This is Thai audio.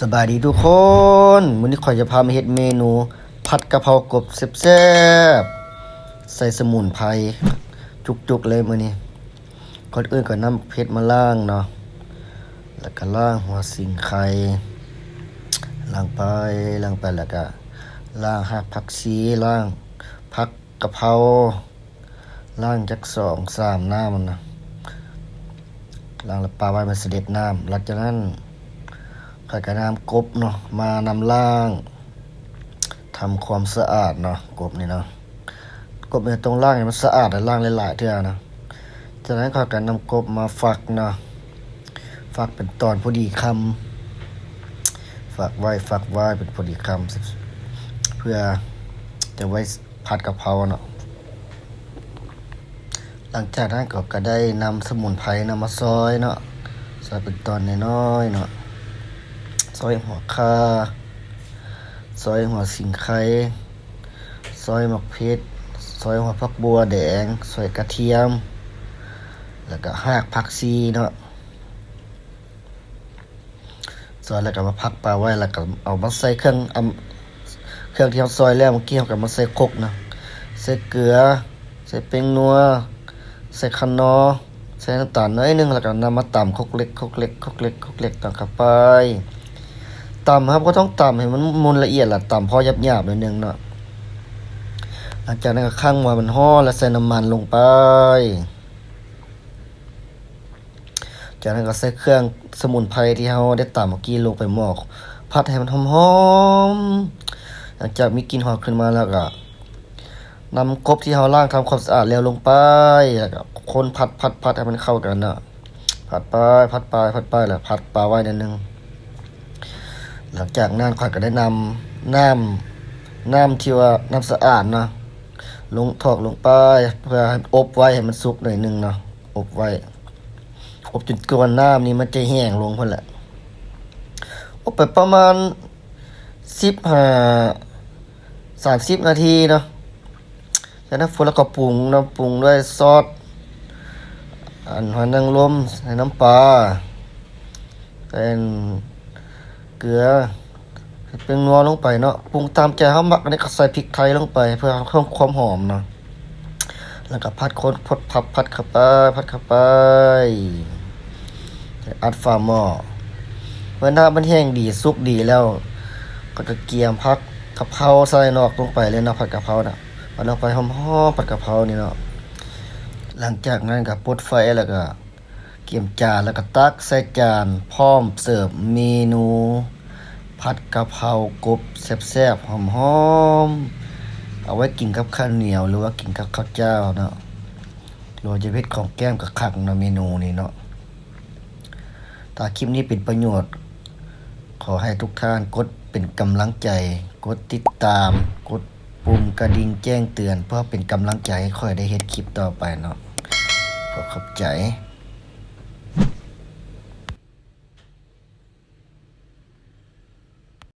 สบายดีทุกคนมื้อนี้ข่อยจะพามาเฮ็ดเมนูผัดกะเพรากบแซ่บๆใส่สมุนไพรจุกๆเลยมื้อนี้ก่อนอื่นก็นำเผ็ดมาล้างเนาะแล้วก็ล้างหัวสิงไข่ล้างไปแล้วก็ล้างหากผักชีล้างผักกะเพราล้างจัก2-3น้ำมันนะล้างแล้วปาไว้มันเสด็จน้ำหลังจากนั้นข้อยก็นำกบเนาะมานำล้างทำความสะอาดเนาะกบนี่เนาะกบเนี่ยต้องล้างให้มันสะอาดและล้างหลายๆเทื่อนะจากนั้นข้อยก็นำกบมาฝักเนาะฝักเป็นตอนพอดีคำฝักไว้เป็นพอดีคำเพื่อจะไว้ผัดกะเพราเนาะหลังจากนั้นก็ได้นำสมุนไพรนำมาซอยเนาะซอยเป็นตอนน้อยๆเนาะซอยหัวข่าซอยหัวสิงไข่ซอยมะเขือซอยหัวผักบัวแดงซอยกระเทียมแล้วก็หากผักชีเนาะซอยแล้วก็มาพักปลาไว้แล้วก็เอามาใส่เครื่องที่เราซอยแล้วเมื่อกี้เราก็มาใส่ครกนะใส่เกลือใส่เป้งนัวใส่คะน้อใส่น้ำตาลน้อยนึงแล้วก็นำมาตำครกเล็กตำเข้าไปตำครับก็ต้องตำให้มันมุนละเอียดล่ะตำพอหยาบๆหน่อยนึงเนาะหลังจากนั้นก็คั่งว่ามันฮ้อนแล้วใส่น้ำมันลงไปจากนั้นก็ใส่เครื่องสมุนไพรที่เราได้ตำเมื่อกี้ลงไปหม้อผัดให้มันหอมๆหลังจากมีกลิ่นหอมขึ้นมาแล้วก็นำกบที่เราล้างทำความสะอาดแล้วลงไปแล้วก็คนผัดให้มันเข้ากันเนาะผัดไปแล้วผัดปลาไว้นิดนึงหลังจากนั้นข้อยก็ได้นำน้ำที่ว่าน้ำสะอาดเนาะลงไปเพื่อให้อบไว้ให้มันสุกหน่อยนึงเนาะอบไว้อบจนกวนน้ำนี้มันจะแห้งลงพุ่นแหละอบไปประมาณ30 นาทีเนาะจากนั้นแล้วก็ปรุงด้วยซอสหอยนางรมใส่น้ำปลาเป็นเกลือเป็นนัวลงไปเนาะปรุงตามใจเฮามักอันนี้ก็ใส่พริกไทยลงไปเพื่อเพิ่มความหอมเนาะแล้วก็ผัดคนผัดเข้าไปอัดฝาหม้อเมื่อน้ำมันแห้งดีสุกดีแล้วก็จะเกียมผักกะเพราใส่นอกลงไปเลยเนาะผัดกะเพราน่ะเอาลงไปหอมๆผัดกะเพรานี่เนาะหลังจากนั้นก็ปดไฟแล้วก็เกียมจานแล้วก็ตักใส่จานพร้อมเสิร์ฟเมนูผัดกะเพรากบแซ่บๆหอมๆเอาไว้กินกับข้าวเหนียวหรือว่ากินกับข้าวเจ้าเนาะหรือว่าจะเฮ็ดของแก้มกับคักเนาะเมนูนี้เนาะถ้าคลิปนี้เป็นประโยชน์ขอให้ทุกท่านกดเป็นกำลังใจกดติดตามกดปุ่มกระดิ่งแจ้งเตือนเพื่อเป็นกำลังใจให้ค่อยได้เฮ็ดคลิปต่อไปเนาะขอบใจ